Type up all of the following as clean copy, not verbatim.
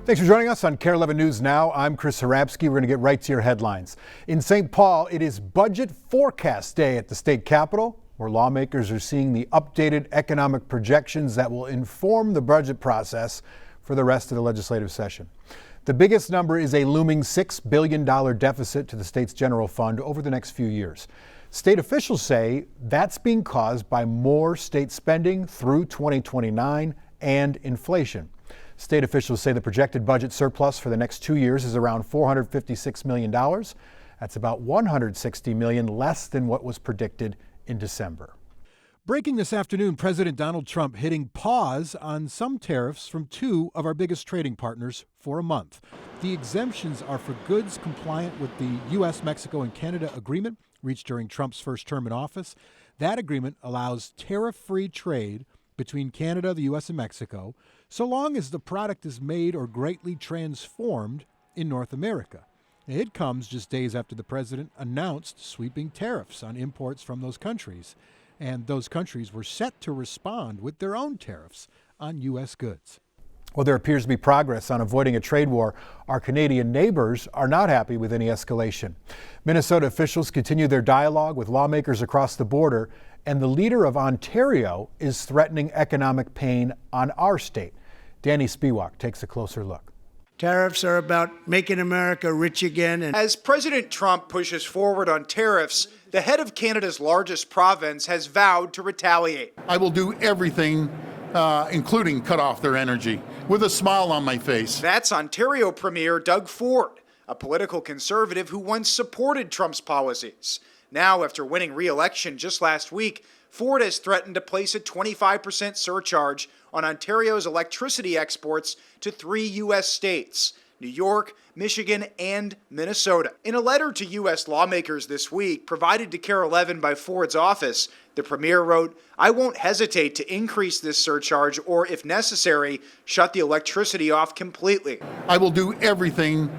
Thanks for joining us on KARE 11 News Now. I'm Chris Harabsky. We're going to get right to your headlines. In St. Paul, it is Budget Forecast Day at the state capitol, where lawmakers are seeing the updated economic projections that will inform the budget process for the rest of the legislative session. The biggest number is a looming $6 billion deficit to the state's general fund over the next few years. State officials say that's being caused by more state spending through 2029 and inflation. State officials say the projected budget surplus for the next 2 years is around $456 million. That's about $160 million less than what was predicted in December. Breaking this afternoon, President Donald Trump hitting pause on some tariffs from two of our biggest trading partners for a month. The exemptions are for goods compliant with the U.S., Mexico, and Canada agreement reached during Trump's first term in office. That agreement allows tariff-free trade between Canada, the U.S., and Mexico, so long as the product is made or greatly transformed in North America. It comes just days after the president announced sweeping tariffs on imports from those countries, and those countries were set to respond with their own tariffs on U.S. goods. Well, there appears to be progress on avoiding a trade war. Our Canadian neighbors are not happy with any escalation. Minnesota officials continue their dialogue with lawmakers across the border, and the leader of Ontario is threatening economic pain on our state. Danny Spiewak takes a closer look. Tariffs are about making America rich again. As President Trump pushes forward on tariffs, the head of Canada's largest province has vowed to retaliate. I will do everything, including cut off their energy, with a smile on my face. That's Ontario Premier Doug Ford, a political conservative who once supported Trump's policies. Now, after winning re-election just last week, Ford has threatened to place a 25% surcharge on Ontario's electricity exports to 3 U.S. states, New York, Michigan, and Minnesota. In a letter to U.S. lawmakers this week, provided to KARE 11 by Ford's office, the premier wrote, "I won't hesitate to increase this surcharge or, if necessary, shut the electricity off completely." I will do everything,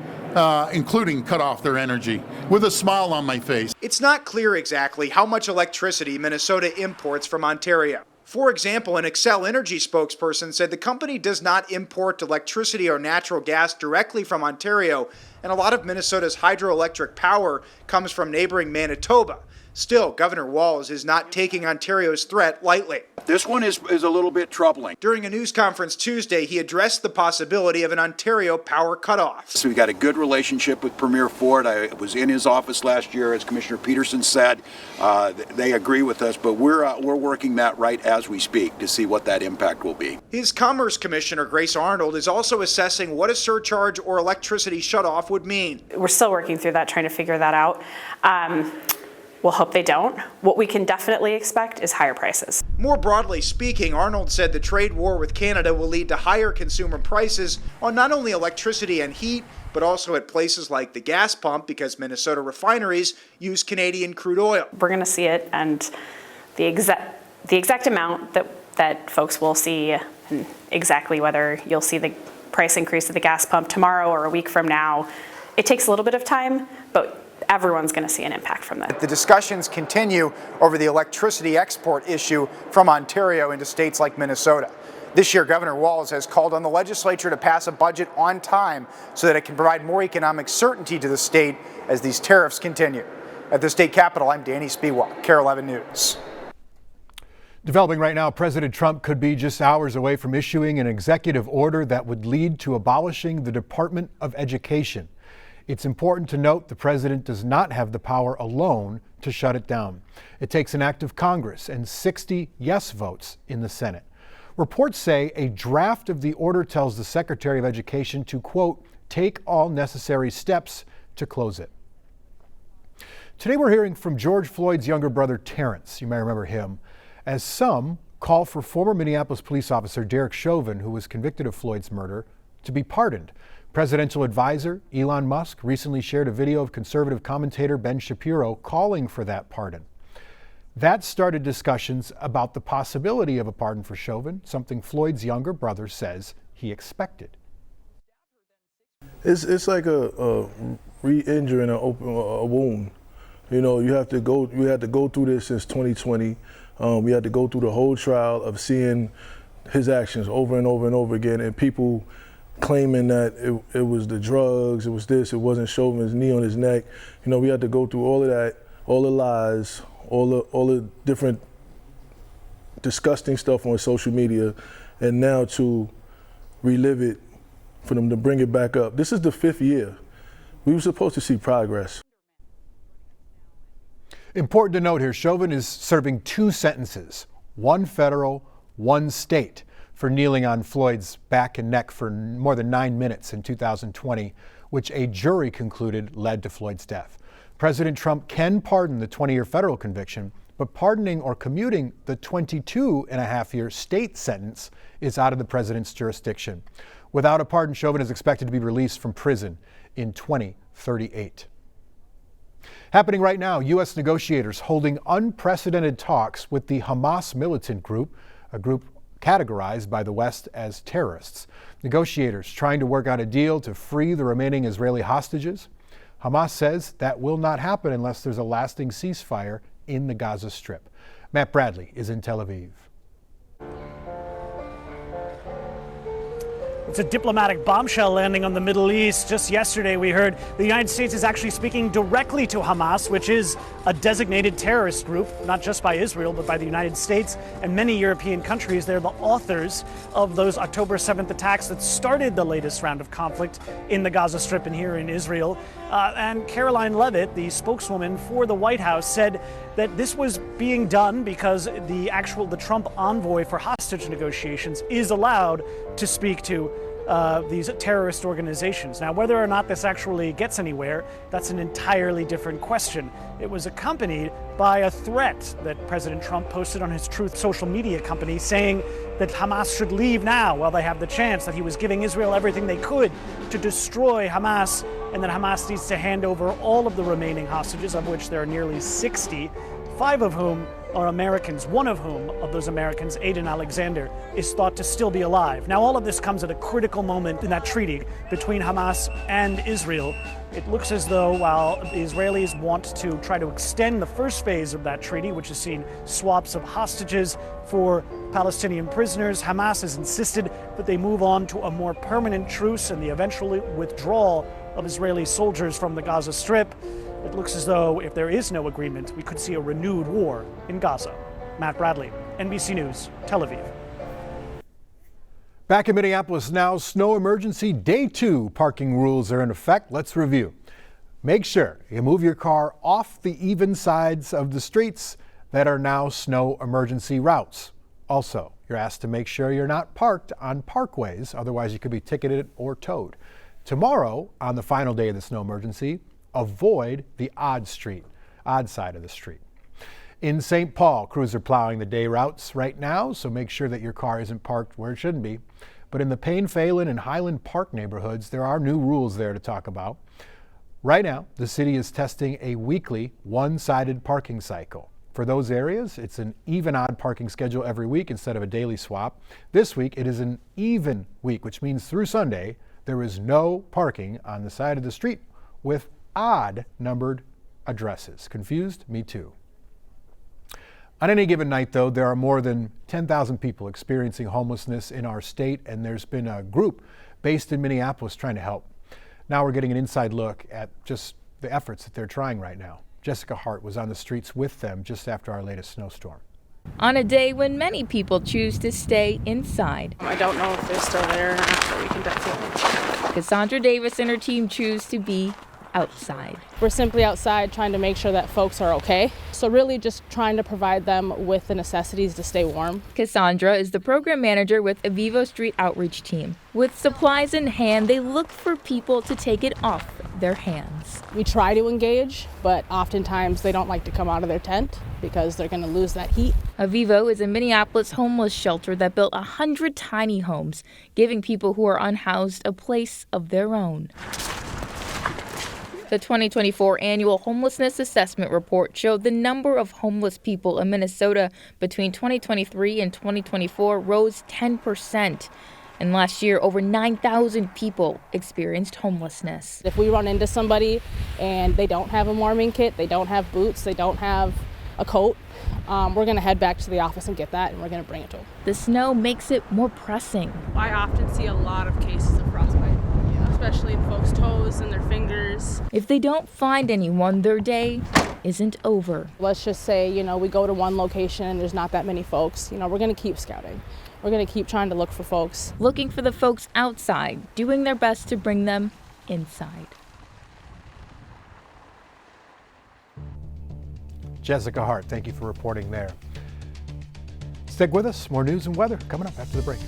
including cut off their energy, with a smile on my face. It's not clear exactly how much electricity Minnesota imports from Ontario. For example, an Xcel Energy spokesperson said the company does not import electricity or natural gas directly from Ontario, and a lot of Minnesota's hydroelectric power comes from neighboring Manitoba. Still, Governor Walz is not taking Ontario's threat lightly. This one is a little bit troubling. During a news conference Tuesday, he addressed the possibility of an Ontario power cutoff. So we got a good relationship with Premier Ford. I was in his office last year, as Commissioner Peterson said. They agree with us, but we're working that right as we speak to see what that impact will be. His Commerce Commissioner, Grace Arnold, is also assessing what a surcharge or electricity shutoff would mean. We're still working through that, trying to figure that out. We'll hope they don't. What we can definitely expect is higher prices. More broadly speaking, Arnold said the trade war with Canada will lead to higher consumer prices on not only electricity and heat, but also at places like the gas pump because Minnesota refineries use Canadian crude oil. We're going to see it, and the exact amount that folks will see, and exactly whether you'll see the price increase at the gas pump tomorrow or a week from now, it takes a little bit of time, but everyone's going to see an impact from that. The discussions continue over the electricity export issue from Ontario into states like Minnesota. This year, Governor Walz has called on the legislature to pass a budget on time so that it can provide more economic certainty to the state as these tariffs continue. At the state capitol, I'm Danny Spiewak, KARE 11 News. Developing right now, President Trump could be just hours away from issuing an executive order that would lead to abolishing the Department of Education. It's important to note the president does not have the power alone to shut it down. It takes an act of Congress and 60 yes votes in the Senate. Reports say a draft of the order tells the Secretary of Education to, quote, take all necessary steps to close it. Today we're hearing from George Floyd's younger brother, Terrence. You may remember him. As some call for former Minneapolis police officer Derek Chauvin, who was convicted of Floyd's murder, to be pardoned. Presidential advisor Elon Musk recently shared a video of conservative commentator Ben Shapiro calling for that pardon. That started discussions about the possibility of a pardon for Chauvin, something Floyd's younger brother says he expected. It's like a re-injuring a wound. You know, we had to go through this since 2020. We had to go through the whole trial of seeing his actions over and over and over again, and people claiming that it was the drugs, it was this, it wasn't Chauvin's knee on his neck. You know, we had to go through all of that, all the lies, all the different disgusting stuff on social media, and now to relive it, for them to bring it back up. This is the 5th year. We were supposed to see progress. Important to note here, Chauvin is serving 2 sentences, 1 federal, 1 state, for kneeling on Floyd's back and neck for more than 9 minutes in 2020, which a jury concluded led to Floyd's death. President Trump can pardon the 20-year federal conviction, but pardoning or commuting the 22.5-year state sentence is out of the president's jurisdiction. Without a pardon, Chauvin is expected to be released from prison in 2038. Happening right now, U.S. negotiators holding unprecedented talks with the Hamas militant group, a group categorized by the West as terrorists. Negotiators trying to work out a deal to free the remaining Israeli hostages. Hamas says that will not happen unless there's a lasting ceasefire in the Gaza Strip. Matt Bradley is in Tel Aviv. It's a diplomatic bombshell landing on the Middle East. Just yesterday, we heard the United States is actually speaking directly to Hamas, which is a designated terrorist group, not just by Israel, but by the United States and many European countries. They're the authors of those October 7th attacks that started the latest round of conflict in the Gaza Strip and here in Israel. And Caroline Leavitt, the spokeswoman for the White House, said that this was being done because the Trump envoy for hostage negotiations is allowed to speak to these terrorist organizations. Now, whether or not this actually gets anywhere, that's an entirely different question. It was accompanied by a threat that President Trump posted on his Truth social media company saying that Hamas should leave now while they have the chance, that he was giving Israel everything they could to destroy Hamas, and that Hamas needs to hand over all of the remaining hostages, of which there are nearly 60, 5 of whom are Americans, one of whom, of those Americans, Aiden Alexander, is thought to still be alive. Now, all of this comes at a critical moment in that treaty between Hamas and Israel. It looks as though while the Israelis want to try to extend the first phase of that treaty, which has seen swaps of hostages for Palestinian prisoners, Hamas has insisted that they move on to a more permanent truce and the eventual withdrawal of Israeli soldiers from the Gaza Strip. It looks as though if there is no agreement, we could see a renewed war in Gaza. Matt Bradley, NBC News, Tel Aviv. Back in Minneapolis now, snow emergency day 2 parking rules are in effect. Let's review. Make sure you move your car off the even sides of the streets that are now snow emergency routes. Also, you're asked to make sure you're not parked on parkways, otherwise you could be ticketed or towed. Tomorrow, on the final day of the snow emergency, avoid the odd side of the street. In St. Paul, crews are plowing the day routes right now, so make sure that your car isn't parked where it shouldn't be. But in the Payne Phelan and Highland Park neighborhoods, there are new rules there to talk about. Right now, the city is testing a weekly one-sided parking cycle. For those areas, it's an even-odd parking schedule every week instead of a daily swap. This week, it is an even week, which means through Sunday, there is no parking on the side of the street with odd numbered addresses. Confused? Me too. On any given night, though, there are more than 10,000 people experiencing homelessness in our state, and there's been a group based in Minneapolis trying to help. Now we're getting an inside look at just the efforts that they're trying right now. Jessica Hart was on the streets with them just after our latest snowstorm. On a day when many people choose to stay inside. I don't know if they're still there or not, but we can definitely. Cassandra Davis and her team choose to be outside. We're simply outside trying to make sure that folks are okay. So really just trying to provide them with the necessities to stay warm. Cassandra is the program manager with Avivo Street Outreach Team. With supplies in hand, they look for people to take it off their hands. We try to engage, but oftentimes they don't like to come out of their tent because they're going to lose that heat. Avivo is a Minneapolis homeless shelter that built 100 tiny homes, giving people who are unhoused a place of their own. The 2024 annual homelessness assessment report showed the number of homeless people in Minnesota between 2023 and 2024 rose 10%. And last year, over 9,000 people experienced homelessness. If we run into somebody and they don't have a warming kit, they don't have boots, they don't have a coat, we're going to head back to the office and get that, and we're going to bring it to them. The snow makes it more pressing. I often see a lot of cases of frostbite. especially in folks' toes and their fingers. If they don't find anyone, their day isn't over. Let's just say, we go to one location and there's not that many folks. We're going to keep scouting. We're going to keep trying to look for folks. Looking for the folks outside, doing their best to bring them inside. Jessica Hart, thank you for reporting there. Stick with us. More news and weather coming up after the break.